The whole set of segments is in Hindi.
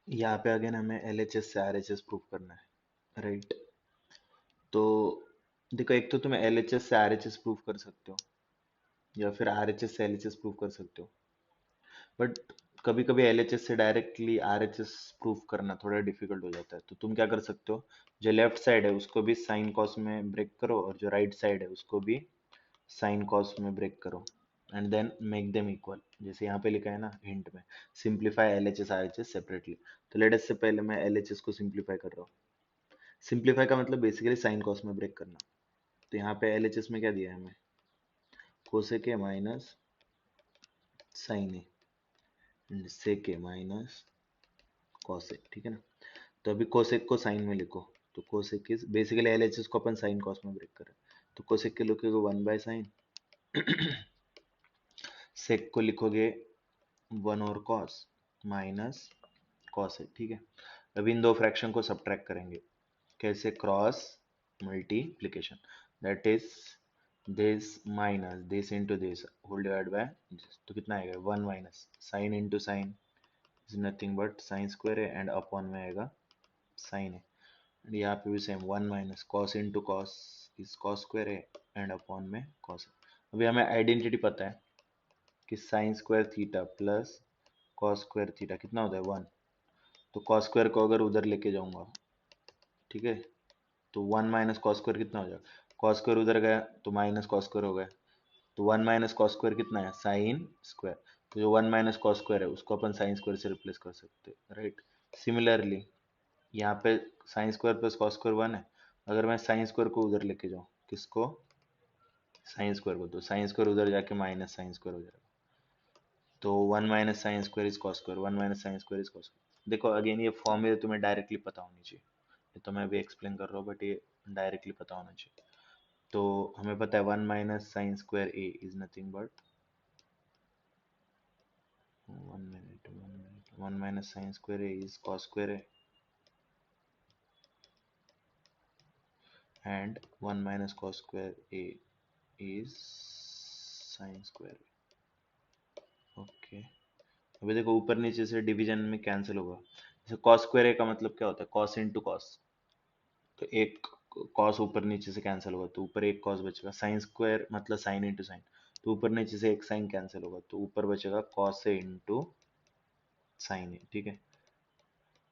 यहाँ पे अगेन हमें LHS से RHS प्रूव करना है, राइट? तो देखो, एक तो तुम LHS से RHS प्रूव कर सकते हो, या फिर RHS से LHS प्रूव कर सकते हो, बट कभी कभी LHS से डायरेक्टली RHS प्रूव करना थोड़ा डिफिकल्ट हो जाता है। तो तुम क्या कर सकते हो, जो लेफ्ट साइड है उसको भी साइन कॉस में ब्रेक करो, और जो राइट साइड है उसको भी साइन कॉस में ब्रेक करो, and then make them equal. जैसे यहाँ पे लिखा है ना हिंट में, सिंप्लीफाई LHS RHS सेपरेटली। तो लेट अस से पहले मैं LHS को सिंप्लीफाई कर रहा हूँ। सिंप्लीफाई का मतलब बेसिकली साइन कॉस में ब्रेक करना। तो यहाँ पे LHS में क्या दिया है हमें, cosec A minus sine A, sec A minus cosec, ठीक है ना? तो अभी कोसेक को साइन में लिखो, तो कोसेक इज बेसिकली LHS को अपन साइन कॉस में ब्रेक करें, तो कोसेक के लिखोगे 1/sin, सेक को लिखोगे 1/cos माइनस कॉस है, ठीक है? अब इन दो फ्रैक्शन को सब्ट्रैक्ट करेंगे, कैसे? Cross multiplication, that is this minus this into this whole divide by this, तो कितना आएगा? 1 minus sine into sine is nothing but sine square है, एंड अपॉन में आएगा साइन है। एंड यहाँ पे भी same 1 minus cos into cos is cos square है, एंड अपॉन में कॉस है। अभी हमें आइडेंटिटी पता है कि sine square theta plus cos square theta कितना होता है? 1। तो कॉस स्क्वायर को अगर उधर लेके जाऊंगा, ठीक है, तो 1 माइनस कॉस स्क्वायर कितना हो जाएगा? कॉस स्क्वायर उधर गया तो माइनस कॉस स्क्वायर हो गया, तो 1 माइनस कॉस स्क्वायर कितना है? Sine square. तो जो 1 माइनस कॉस स्क्वायर है उसको अपन साइन स्क्वायर से रिप्लेस कर सकते हैं, राइट? सिमिलरली यहाँ पे sine square plus cos square 1 है, अगर मैं साइन स्क्वायर को उधर लेके जाऊँ, किसको? साइन स्क्वायर को, तो साइन स्क्वायर उधर जाके माइनस साइन स्क्वायर हो जाएगा। तो 1 minus sine square is cos square, 1 minus sine square is cos square. देखो अगेन ये फॉर्मूला तुम्हें डायरेक्टली पता होनी चाहिए, ये तो मैं भी एक्सप्लेन कर रहा हूँ बट ये डायरेक्टली पता होना चाहिए। तो हमें पता है 1 minus sine square A is nothing but 1 minus sine square A is cos square A, and 1 minus cos square A is sine square A. Okay, अभी देखो ऊपर नीचे से डिवीजन में कैंसिल होगा। जैसे कॉस स्क्वायर ए का मतलब क्या होता है? कॉस इंटू कॉस, तो एक कॉस ऊपर नीचे से कैंसिल होगा तो ऊपर एक कॉस बचेगा। साइन स्क्वायर मतलब साइन इंटू साइन, तो ऊपर नीचे से एक साइन कैंसिल होगा तो ऊपर बचेगा कॉस ए इंटू साइन ए, ठीक है?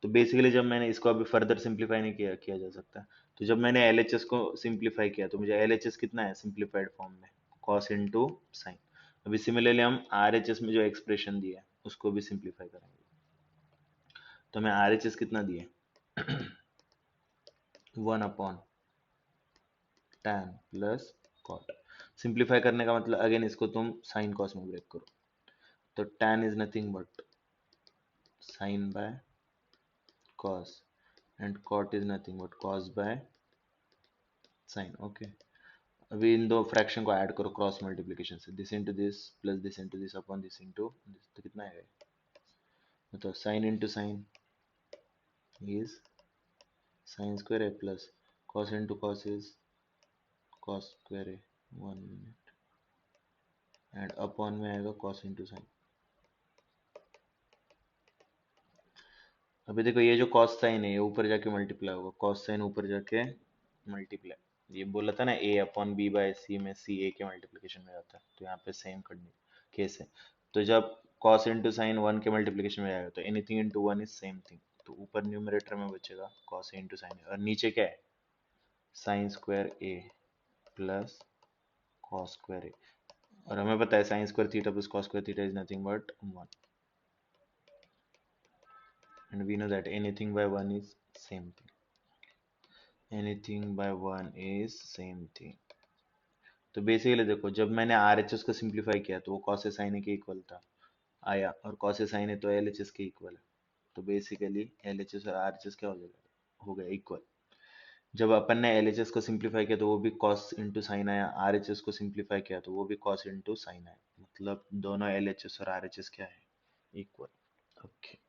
तो बेसिकली जब मैंने इसको अभी फर्दर सिंप्लीफाई नहीं किया जा सकता, तो जब मैंने LHS को सिंप्लीफाई किया तो मुझे LHS कितना है सिंप्लीफाइड फॉर्म में? Cos into sine. अभी सिमिलरली हम RHS में जो एक्सप्रेशन दिया है उसको भी सिंप्लीफाई करेंगे, तो हमें RHS कितना दिए? 1/tan plus cot. सिंप्लीफाई करने का मतलब अगेन इसको तुम साइन कॉस में ब्रेक करो, तो tan is nothing but sine by cos, and cot is nothing but cos by sine. Okay, अभी इन दो फ्रैक्शन को ऐड करो क्रॉस मल्टीप्लिकेशन से, this into this plus this into this upon this into this, तो कितना आएगा? मतलब sine into sine is sine square है plus cos into cos is cos square है, 1 मिनट, एंड अपॉन में आएगा कॉस इंटू साइन। अभी देखो ये जो कॉस साइन है ये ऊपर जाके मल्टीप्लाई होगा, कॉस साइन ऊपर जाके मल्टीप्लाई, ये बोला था ना a अपॉन बी बाय सी में सी a के मल्टीप्लिकेशन में जाता है, तो यहाँ पे सेम करनी केस है। तो जब कॉस इंटू साइन 1 के मल्टीप्लिकेशन में जाएगा तो anything into 1 is same thing, तो ऊपर न्यूमरेटर में बचेगा कॉस इंटू साइन, और नीचे क्या है? Sine square a plus cos square a, और हमें पता है sign square theta plus cos square theta is nothing but 1, and we know that anything by 1 is same thing, anything by 1 is same thing। तो बेसिकली देखो जब मैंने RHS को सिंप्लीफाई किया तो वो cos sin के इक्वल था आया, और cos sin है तो LHS के इक्वल है, तो बेसिकली LHS और RHS क्या हो जाएगा? हो गया इक्वल। जब अपन ने LHS को सिंप्लीफाई किया तो वो भी cos इंटू साइन आया, RHS को सिंप्लीफाई किया तो वो भी cos इंटू साइन आया, मतलब दोनों LHS और RHS क्या है? इक्वल। ओके।